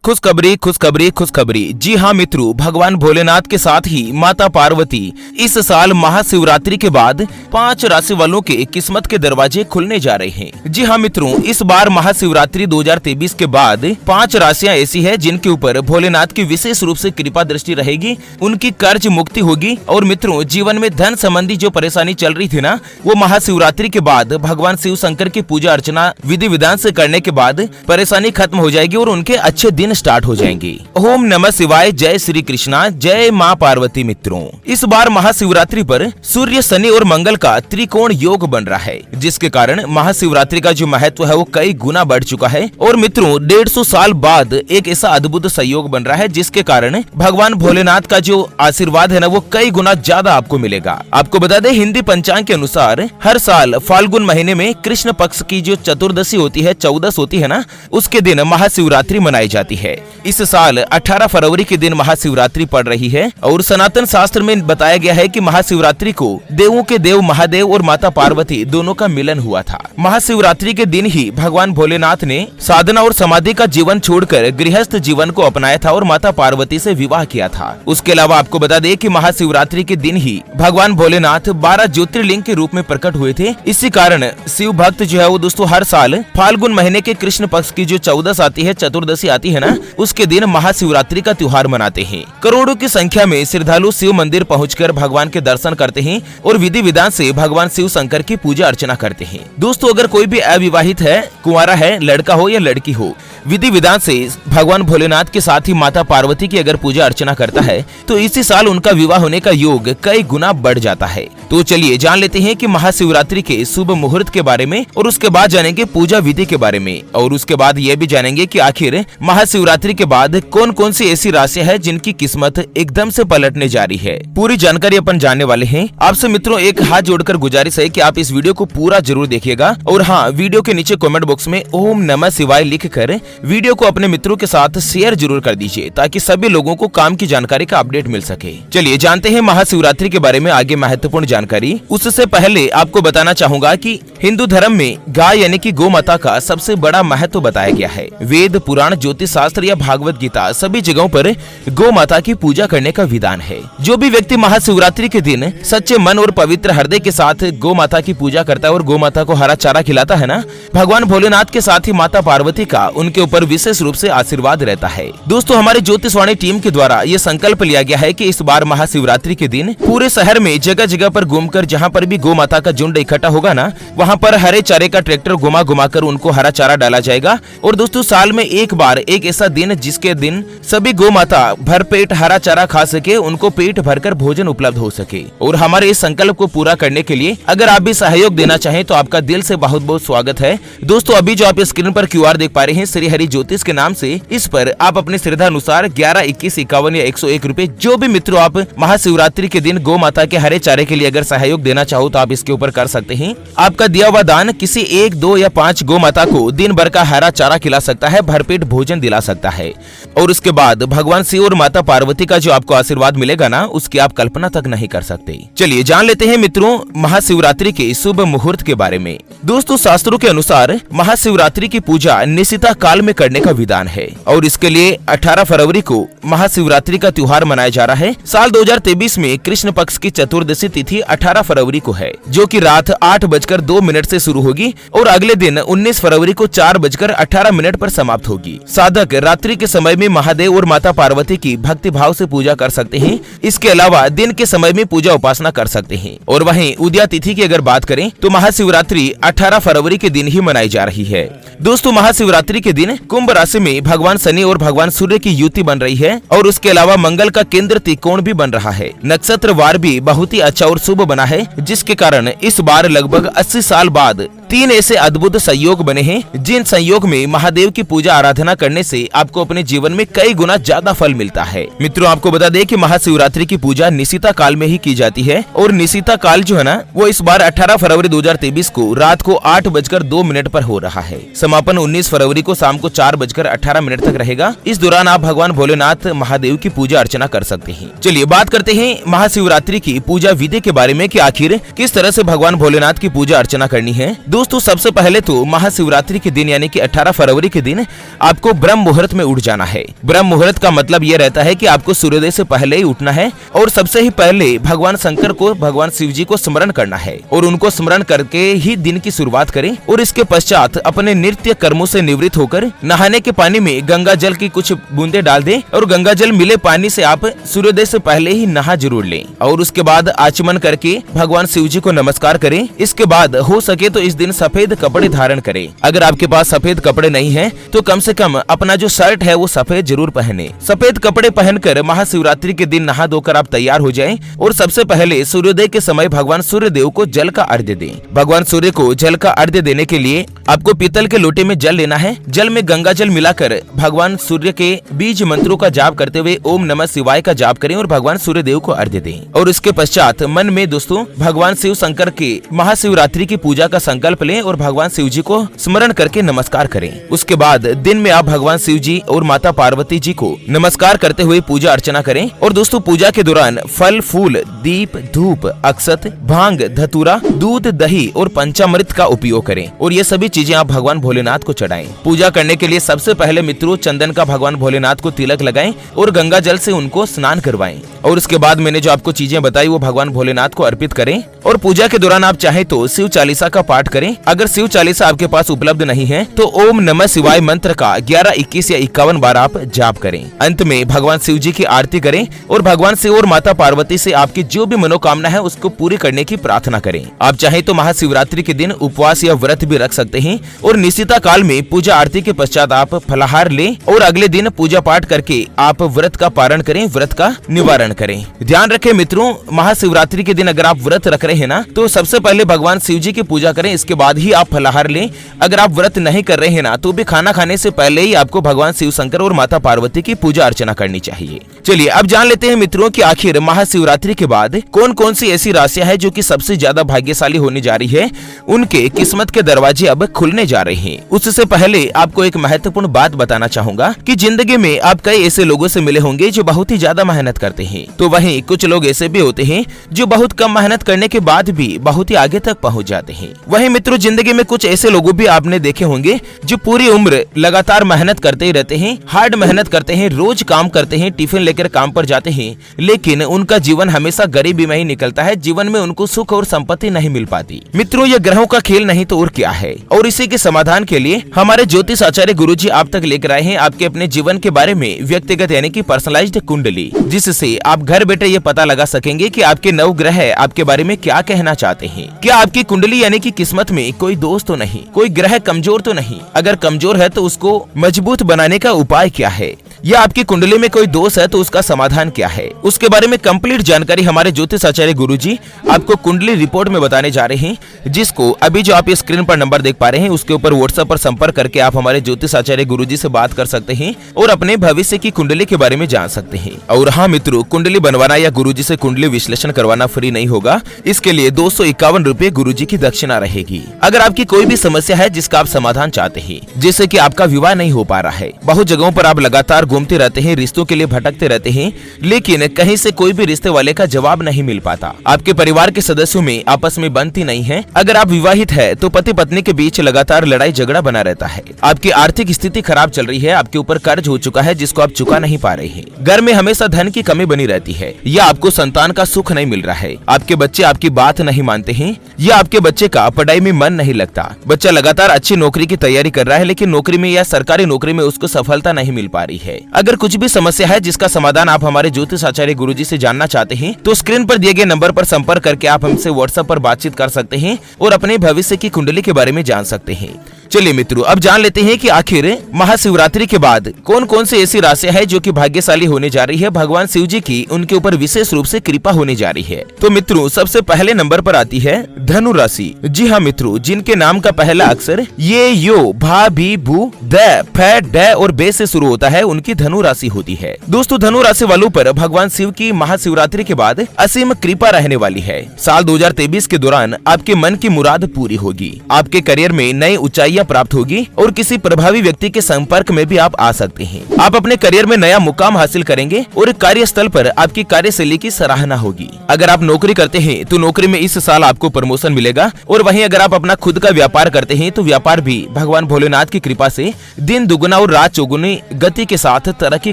खुशखबरी खुशखबरी खुशखबरी। जी हाँ मित्रों, भगवान भोलेनाथ के साथ ही माता पार्वती इस साल महाशिवरात्रि के बाद 5 राशि वालों के किस्मत के दरवाजे खुलने जा रहे हैं। जी हाँ मित्रों, इस बार महाशिवरात्रि 2023 के बाद 5 राशियां ऐसी है जिनके ऊपर भोलेनाथ की विशेष रूप से कृपा दृष्टि रहेगी, उनकी कर्ज मुक्ति होगी और मित्रों जीवन में धन संबंधी जो परेशानी चल रही थी ना, वो महाशिवरात्रि के बाद भगवान शिव शंकर की पूजा अर्चना विधि विधान से करने के बाद परेशानी खत्म हो जाएगी और उनके अच्छे दिन स्टार्ट हो जाएंगे। ओम नमः शिवाय, जय श्री कृष्णा, जय माँ पार्वती। मित्रों इस बार महाशिवरात्रि पर सूर्य, शनि और मंगल का त्रिकोण योग बन रहा है, जिसके कारण महाशिवरात्रि का जो महत्व है वो कई गुना बढ़ चुका है। और मित्रों 150 साल बाद एक ऐसा अद्भुत संयोग बन रहा है जिसके कारण भगवान भोलेनाथ का जो आशीर्वाद है ना वो कई गुना ज्यादा आपको मिलेगा। आपको बता दें, हिंदी पंचांग के अनुसार हर साल फाल्गुन महीने में कृष्ण पक्ष की जो चतुर्दशी होती है, 14 होती है ना, उसके दिन महाशिवरात्रि मनाई जाती है। इस साल 18 फरवरी के दिन महाशिवरात्रि पड़ रही है और सनातन शास्त्र में बताया गया है कि महाशिवरात्रि को देवों के देव महादेव और माता पार्वती दोनों का मिलन हुआ था। महाशिवरात्रि के दिन ही भगवान भोलेनाथ ने साधना और समाधि का जीवन छोड़कर गृहस्थ जीवन को अपनाया था और माता पार्वती से विवाह किया था। उसके अलावा आपको बता दें कि महाशिवरात्रि के दिन ही भगवान भोलेनाथ 12 ज्योतिर्लिंग के रूप में प्रकट हुए थे। इसी कारण शिव भक्त जो है वो दोस्तों हर साल फाल्गुन महीने के कृष्ण पक्ष की जो 14 आती है, चतुर्दशी आती है ना, उसके दिन महाशिवरात्रि का त्योहार मनाते हैं। करोड़ों की संख्या में श्रद्धालु शिव मंदिर पहुंचकर भगवान के दर्शन करते हैं और विधि विधान से भगवान शिव शंकर की पूजा अर्चना करते हैं। दोस्तों अगर कोई भी अविवाहित है, कुंवारा है, लड़का हो या लड़की हो, विधि विधान से भगवान भोलेनाथ के साथ ही माता पार्वती की अगर पूजा अर्चना करता है तो इसी साल उनका विवाह होने का योग कई गुना बढ़ जाता है। तो चलिए जान लेते हैं कि महाशिवरात्रि के शुभ मुहूर्त के बारे में और उसके बाद जानेंगे पूजा विधि के बारे में और उसके बाद ये भी जानेंगे कि आखिर महाशिवरात्रि के बाद कौन कौन सी ऐसी राशियां हैं जिनकी किस्मत एकदम से पलटने जा रही है। पूरी जानकारी अपन जानने वाले हैं। आपसे मित्रों एक हाथ जोड़कर गुजारिश है कि आप इस वीडियो को पूरा जरूर देखिएगा और हाँ, वीडियो के नीचे कमेंट बॉक्स में ओम नमः शिवाय लिखकर वीडियो को अपने मित्रों के साथ शेयर जरूर कर दीजिए ताकि सभी लोगों को काम की जानकारी का अपडेट मिल सके। चलिए जानते हैं महाशिवरात्रि के बारे में आगे महत्वपूर्ण जानकारी। उससे पहले आपको बताना चाहूंगा कि हिंदू धर्म में गाय यानी कि गौ माता का सबसे बड़ा महत्व बताया गया है। वेद, पुराण, ज्योतिष शास्त्र या भागवत गीता सभी जगहों पर गौ माता की पूजा करने का विधान है। जो भी व्यक्ति महाशिवरात्रि के दिन सच्चे मन और पवित्र हृदय के साथ गौ माता की पूजा करता है और गौ माता को हरा चारा खिलाता है ना, भगवान भोलेनाथ के साथ ही माता पार्वती का उनके ऊपर विशेष रूप से आशीर्वाद रहता है। दोस्तों हमारे ज्योतिषवाणी टीम के द्वारा ये संकल्प लिया गया है कि इस बार महाशिवरात्रि के दिन पूरे शहर में जगह जगह पर घूमकर जहाँ पर भी गौ माता का झुंड इकट्ठा होगा ना, वहाँ पर हरे चारे का ट्रैक्टर घुमा घुमा कर उनको हरा चारा डाला जाएगा। और दोस्तों साल में एक बार एक ऐसा दिन जिसके दिन सभी गौ माता भरपेट हरा चारा खा सके, उनको पेट भरकर भोजन उपलब्ध हो सके। और हमारे इस संकल्प को पूरा करने के लिए अगर आप भी सहयोग देना चाहें तो आपका दिल से बहुत बहुत स्वागत है। दोस्तों अभी जो आप स्क्रीन पर QR देख पा रहे हैं श्री हरि ज्योतिष के नाम से, इस पर आप अपनी श्रद्धा अनुसार 11, 21, 51 या 101 रुपए जो भी मित्रों आप महाशिवरात्रि के दिन गौ माता के हरे चारे के लिए अगर सहयोग देना चाहो तो आप इसके ऊपर कर सकते हैं। आपका दिया हुआ दान किसी 1, 2 या 5 गौ माता को दिन भर का हरा चारा खिला सकता है, भरपेट भोजन दिला सकता है और उसके बाद भगवान शिव और माता पार्वती का जो आपको आशीर्वाद मिलेगा ना, उसकी आप कल्पना तक नहीं कर सकते। चलिए जान लेते हैं मित्रों महाशिवरात्रि के शुभ मुहूर्त के बारे में। दोस्तों शास्त्रों के अनुसार महाशिवरात्रि की पूजा निशिता काल में करने का विधान है और इसके लिए 18 फरवरी को महाशिवरात्रि का त्योहार मनाया जा रहा है। साल 2023 में कृष्ण पक्ष की चतुर्दशी तिथि 18 फरवरी को है, जो कि रात 8:02 से शुरू होगी और अगले दिन 19 फरवरी को 4:18 पर समाप्त होगी। साधक रात्रि के समय में महादेव और माता पार्वती की भक्ति भाव से पूजा कर सकते हैं। इसके अलावा दिन के समय में पूजा उपासना कर सकते हैं। और वहीं उदया तिथि की अगर बात करें तो महाशिवरात्रि 18 फरवरी के दिन ही मनाई जा रही है। दोस्तों महाशिवरात्रि के दिन कुंभ राशि में भगवान शनि और भगवान सूर्य की युति बन रही है और उसके अलावा मंगल का केंद्र त्रिकोण भी बन रहा है। नक्षत्र वार भी बहुत ही अच्छा और शुभ बना है, जिसके कारण इस बार लगभग 80 साल बाद 3 ऐसे अद्भुत संयोग बने हैं जिन संयोग में महादेव की पूजा आराधना करने से आपको अपने जीवन में कई गुना ज्यादा फल मिलता है। मित्रों आपको बता दें कि महाशिवरात्रि की पूजा निशिता काल में ही की जाती है और निशिता काल जो है ना वो इस बार 18 फरवरी 2023 को रात को 8:02 पर हो रहा है। समापन 19 फरवरी को शाम को 4:18 तक रहेगा। इस दौरान आप भगवान भोलेनाथ महादेव की पूजा अर्चना कर सकते हैं। चलिए बात करते हैं महाशिवरात्रि की पूजा विधि के बारे में कि आखिर किस तरह से भगवान भोलेनाथ की पूजा अर्चना करनी है। दोस्तों सबसे पहले तो महाशिवरात्रि के दिन यानी कि 18 फरवरी के दिन आपको ब्रह्म मुहूर्त में उठ जाना है। ब्रह्म मुहूर्त का मतलब ये रहता है कि आपको सूर्योदय से पहले ही उठना है और सबसे ही पहले भगवान शंकर को, भगवान शिव जी को स्मरण करना है और उनको स्मरण करके ही दिन की शुरुआत करें। और इसके पश्चात अपने नित्य कर्मों से निवृत्त होकर नहाने के पानी में गंगा जल की कुछ बूंदे डाल दें और गंगा जल मिले पानी से आप सूर्योदय से पहले ही नहा जरूर लें और उसके बाद आचमन करके भगवान शिव जी को नमस्कार करें। इसके बाद हो सके तो इस दिन सफेद कपड़े धारण करें। अगर आपके पास सफेद कपड़े नहीं हैं तो कम से कम अपना जो शर्ट है वो सफेद जरूर पहने। सफेद कपड़े पहनकर महाशिवरात्रि के दिन नहा धोकर आप तैयार हो जाएं और सबसे पहले सूर्योदय के समय भगवान सूर्य देव को जल का अर्घ्य दें। भगवान सूर्य को जल का अर्घ्य देने के लिए आपको पीतल के लोटे में जल लेना है। जल में गंगा जल मिलाकर भगवान सूर्य के बीज मंत्रों का जाप करते हुए ओम नमः शिवाय का जाप करें और भगवान सूर्य देव को अर्घ्य दें। और इसके पश्चात मन में दोस्तों भगवान शिव शंकर के महाशिवरात्रि की पूजा का संकल्प लें और भगवान शिव जी को स्मरण करके नमस्कार करें। उसके बाद दिन में आप भगवान शिव जी और माता पार्वती जी को नमस्कार करते हुए पूजा अर्चना करें। और दोस्तों पूजा के दौरान फल, फूल, दीप, धूप, अक्षत, भांग, धतूरा, दूध, दही और पंचामृत का उपयोग करें और ये सभी चीजें आप भगवान भोलेनाथ को चढ़ाएं। पूजा करने के लिए सबसे पहले मित्रों चंदन का भगवान भोलेनाथ को तिलक लगाएं और गंगा जल से उनको स्नान करवाएं और उसके बाद मैंने जो आपको चीजें बताई वो भगवान भोलेनाथ को अर्पित करें। और पूजा के दौरान आप चाहे तो शिव चालीसा का पाठ करें। अगर शिव चालीसा आपके पास उपलब्ध नहीं है तो ओम नमः शिवाय मंत्र का 11, 21 या 51 बार आप जाप करें। अंत में भगवान शिव जी की आरती करें और भगवान शिव और माता पार्वती से आपकी जो भी मनोकामना है उसको पूरी करने की प्रार्थना करें। आप चाहे तो महाशिवरात्रि के दिन उपवास या व्रत भी रख सकते हैं और निशिता काल में पूजा आरती के पश्चात आप फलाहार लें और अगले दिन पूजा पाठ करके आप व्रत का पारण करें, व्रत का निवारण करें। ध्यान रखें मित्रों, महाशिवरात्रि के दिन अगर आप व्रत रख रहे हैं ना तो सबसे पहले भगवान शिव जी की पूजा करें, इसके बाद ही आप फलाहार लें। अगर आप व्रत नहीं कर रहे हैं ना तो भी खाना खाने से पहले ही आपको भगवान शिव शंकर और माता पार्वती की पूजा अर्चना करनी चाहिए। चलिए अब जान लेते हैं मित्रों कि आखिर महाशिवरात्रि के बाद कौन कौन सी ऐसी राशियां हैं जो कि सबसे ज्यादा भाग्यशाली होने जा रही है, उनके किस्मत के दरवाजे अब खुलने जा रहे हैं। उससे पहले आपको एक महत्वपूर्ण बात बताना चाहूंगा कि जिंदगी में आप कई ऐसे लोगों से मिले होंगे जो बहुत ही ज्यादा मेहनत करते हैं, तो वहीं कुछ लोग ऐसे भी होते हैं जो बहुत कम मेहनत करने के बाद भी बहुत ही आगे तक पहुंच जाते हैं। वहीं मित्रों जिंदगी में कुछ ऐसे लोगों भी आपने देखे होंगे जो पूरी उम्र लगातार मेहनत करते ही रहते हैं, हार्ड मेहनत करते हैं, रोज काम करते हैं, टिफिन लेकर काम पर जाते हैं, लेकिन उनका जीवन हमेशा गरीबी में ही निकलता है। जीवन में उनको सुख और संपत्ति नहीं मिल पाती। मित्रों ये ग्रहों का खेल नहीं तो और क्या है। और इसी के समाधान के लिए हमारे ज्योतिष आचार्य गुरुजी आप तक लेकर आए हैं आपके अपने जीवन के बारे में व्यक्तिगत यानी कि पर्सनलाइज्ड कुंडली, जिससे आप घर बैठे ये पता लगा सकेंगे कि आपके नवग्रह आपके बारे में क्या कहना चाहते हैं। क्या आपकी कुंडली यानी कि किस्मत में कोई दोष तो नहीं, कोई ग्रह कमजोर तो नहीं? अगर कमजोर है तो उसको मजबूत बनाने का उपाय क्या है, या आपकी कुंडली में कोई दोष है तो उसका समाधान क्या है, उसके बारे में कंप्लीट जानकारी हमारे ज्योतिष आचार्य गुरुजी आपको कुंडली रिपोर्ट में बताने जा रहे हैं, जिसको अभी जो आप स्क्रीन पर नंबर देख पा रहे हैं उसके ऊपर व्हाट्सएप पर संपर्क करके आप हमारे ज्योतिष आचार्य गुरुजी से बात कर सकते हैं और अपने भविष्य की कुंडली के बारे में जान सकते हैं। और हाँ मित्रों, कुंडली बनवाना या गुरुजी से कुंडली विश्लेषण करवाना फ्री नहीं होगा, इसके लिए 251 रुपए गुरुजी की दक्षिणा रहेगी। अगर आपकी कोई भी समस्या है जिसका आप समाधान चाहते हैं, जैसे कि आपका विवाह नहीं हो पा रहा है, बहुत जगहों पर आप लगातार घूमते रहते हैं, रिश्तों के लिए भटकते रहते हैं, लेकिन कहीं से कोई भी रिश्ते वाले का जवाब नहीं मिल पाता, आपके परिवार के सदस्यों में आपस में बनती नहीं है, अगर आप विवाहित है तो पति पत्नी के बीच लगातार लड़ाई झगड़ा बना रहता है, आपकी आर्थिक स्थिति खराब चल रही है, आपके ऊपर कर्ज हो चुका है जिसको आप चुका नहीं पा रहे हैं, घर में हमेशा धन की कमी बनी रहती है, या आपको संतान का सुख नहीं मिल रहा है, आपके बच्चे आपकी बात नहीं मानते हैं, या आपके बच्चे का पढ़ाई में मन नहीं लगता, बच्चा लगातार अच्छी नौकरी की तैयारी कर रहा है लेकिन नौकरी में या सरकारी नौकरी में उसको सफलता नहीं मिल पा रही है। अगर कुछ भी समस्या है जिसका समाधान आप हमारे ज्योतिष आचार्य गुरुजी से जानना चाहते हैं तो स्क्रीन पर दिए गए नंबर पर संपर्क करके आप हमसे व्हाट्सएप पर बातचीत कर सकते हैं और अपने भविष्य की कुंडली के बारे में जान सकते हैं। चलिए मित्रों, अब जान लेते हैं कि आखिर महाशिवरात्रि के बाद कौन कौन सी ऐसी राशियां हैं जो कि भाग्यशाली होने जा रही है, भगवान शिव जी की उनके ऊपर विशेष रूप से कृपा होने जा रही है। तो मित्रों सबसे पहले नंबर पर आती है धनु राशि। जी हाँ मित्रों, जिनके नाम का पहला अक्षर ये, यो, भा, भी, भू, द, फ, ड और बे से शुरू होता है, उनके उनकी धनु राशि होती है। दोस्तों धनु राशि वालों पर भगवान शिव की महाशिवरात्रि के बाद असीम कृपा रहने वाली है। साल 2023 के दौरान आपके मन की मुराद पूरी होगी, आपके करियर में नई ऊंचाइयां प्राप्त होगी और किसी प्रभावी व्यक्ति के संपर्क में भी आप आ सकते हैं। आप अपने करियर में नया मुकाम हासिल करेंगे और कार्यस्थल पर आपकी कार्यशैली की सराहना होगी। अगर आप नौकरी करते हैं तो नौकरी में इस साल आपको प्रमोशन मिलेगा और वहीं अगर आप अपना खुद का व्यापार करते हैं तो व्यापार भी भगवान भोलेनाथ की कृपा से दिन दुगुना और रात चौगुनी गति के साथ तरक्की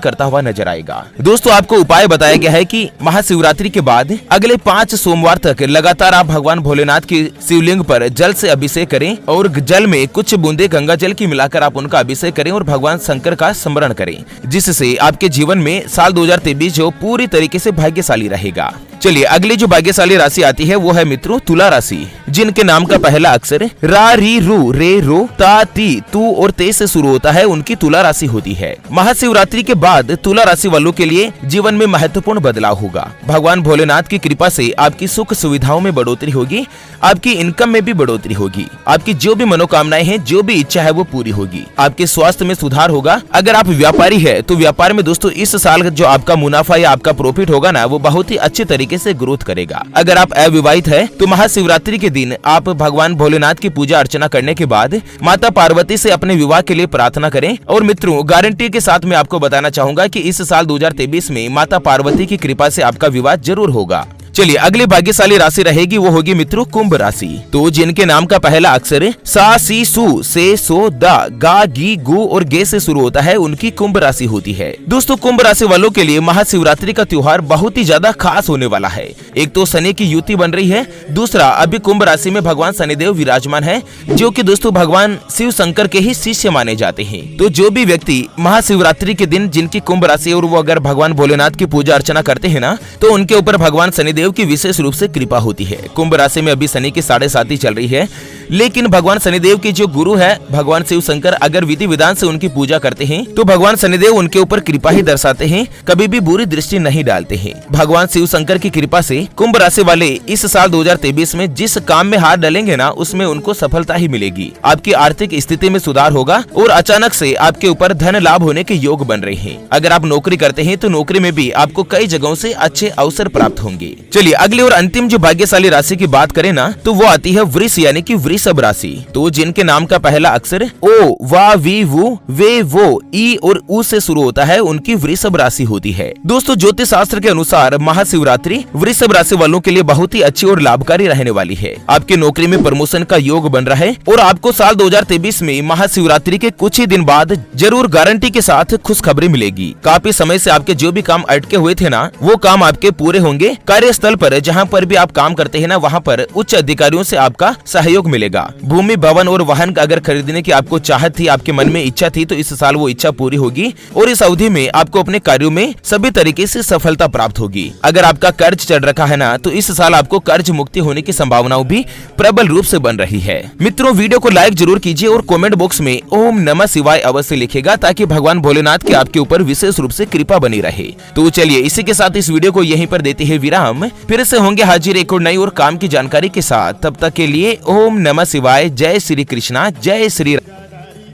करता हुआ नजर आएगा। दोस्तों आपको उपाय बताया गया है कि महाशिवरात्रि के बाद अगले 5 सोमवार तक लगातार आप भगवान भोलेनाथ के शिवलिंग पर जल से अभिषेक करें और जल में कुछ बूंदे गंगा जल की मिलाकर आप उनका अभिषेक करें और भगवान शंकर का स्मरण करें, जिससे आपके जीवन में साल 2023 जो पूरी तरीके से भाग्यशाली रहेगा। चलिए अगली जो भाग्यशाली राशि आती है वो है मित्रों तुला राशि, जिनके नाम का पहला अक्षर रा री रू रे रो ता ती तू और ते से शुरू होता है, उनकी तुला राशि होती है। महाशिवरात्रि के बाद तुला राशि वालों के लिए जीवन में महत्वपूर्ण बदलाव होगा। भगवान भोलेनाथ की कृपा से आपकी सुख सुविधाओं में बढ़ोतरी होगी, आपकी इनकम में भी बढ़ोतरी होगी, आपकी जो भी मनोकामनाएं हैं, जो भी इच्छा है वो पूरी होगी, आपके स्वास्थ्य में सुधार होगा। अगर आप व्यापारी है तो व्यापार में दोस्तों इस साल जो आपका मुनाफा या आपका प्रॉफिट होगा ना वो बहुत ही अच्छे तरीके से ग्रोथ करेगा। अगर आप अविवाहित है तो महाशिवरात्रि के दिन आप भगवान भोलेनाथ की पूजा अर्चना करने के बाद माता पार्वती से अपने विवाह के लिए प्रार्थना करें। और मित्रों गारंटी के साथ मैं आपको बताना चाहूंगा कि इस साल 2023 में माता पार्वती की कृपा से आपका विवाह जरूर होगा। चलिए अगली भाग्यशाली राशि रहेगी वो होगी मित्रों कुंभ राशि, तो जिनके नाम का पहला अक्षर सा सी सु से सो दा गा गी गु और गे से शुरू होता है, उनकी कुंभ राशि होती है। दोस्तों कुंभ राशि वालों के लिए महाशिवरात्रि का त्योहार बहुत ही ज्यादा खास होने वाला है। एक तो शनि की युति बन रही है, दूसरा अभी कुंभ राशि में भगवान शनिदेव विराजमान है, जो कि दोस्तों भगवान शिव शंकर के ही शिष्य माने जाते हैं। तो जो भी व्यक्ति महाशिवरात्रि के दिन जिनकी कुंभ राशि और वो अगर भगवान भोलेनाथ की पूजा अर्चना करते हैं ना तो उनके ऊपर भगवान शनिदेव की विशेष रूप से कृपा होती है। कुंभ राशि में अभी शनि की 7.5 चल रही है, लेकिन भगवान शनिदेव के जो गुरु है भगवान शिव शंकर अगर विधि विधान से उनकी पूजा करते हैं तो भगवान शनिदेव उनके ऊपर कृपा ही दर्शाते हैं, कभी भी बुरी दृष्टि नहीं डालते हैं। भगवान शिव शंकर की कृपा से कुंभ राशि वाले इस साल 2023 में जिस काम में हाथ डालेंगे ना उसमें उनको सफलता ही मिलेगी। आपकी आर्थिक स्थिति में सुधार होगा और अचानक से आपके ऊपर धन लाभ होने के योग बन रहे हैं। अगर आप नौकरी करते हैं तो नौकरी में भी आपको कई जगहों से अच्छे अवसर प्राप्त होंगे। चलिए अगली और अंतिम जो भाग्यशाली राशि की बात करें ना तो वो आती है वृष यानी कि वृषभ राशि, तो जिनके नाम का पहला अक्षर ओ वा वी वु वे वो ई और उ से शुरू होता है, उनकी वृषभ राशि होती है। दोस्तों ज्योतिष शास्त्र के अनुसार महाशिवरात्रि वृषभ राशि वालों के लिए बहुत ही अच्छी और लाभकारी रहने वाली है। आपकी नौकरी में प्रमोशन का योग बन रहा है और आपको साल 2023 में महाशिवरात्रि के कुछ ही दिन बाद जरूर गारंटी के साथ खुशखबरी मिलेगी। काफी समय से आपके जो भी काम अटके हुए थे ना वो काम आपके पूरे होंगे। कार्यस्थल पर जहाँ पर भी आप काम करते हैं ना वहाँ पर उच्च अधिकारियों से आपका सहयोग मिलेगा। भूमि भवन और वाहन अगर खरीदने की आपको चाहत थी, आपके मन में इच्छा थी तो इस साल वो इच्छा पूरी होगी और इस अवधि में आपको अपने कार्यों में सभी तरीके से सफलता प्राप्त होगी। अगर आपका कर्ज चढ़ रखा है ना तो इस साल आपको कर्ज मुक्ति होने की संभावनाएं भी प्रबल रूप से बन रही है। मित्रों वीडियो को लाइक जरूर कीजिए और कमेंट बॉक्स में ओम नमः शिवाय अवश्य लिखेगा ताकि भगवान भोलेनाथ के आपके ऊपर विशेष रूप से कृपा बनी रहे। तो चलिए इसी के साथ इस वीडियो को यहीं पर देते हैं विराम, फिर से होंगे हाजिर एक और नई और काम की जानकारी के साथ। तब तक के लिए ओम नमः शिवाय, जय श्री कृष्णा, जय श्री राम।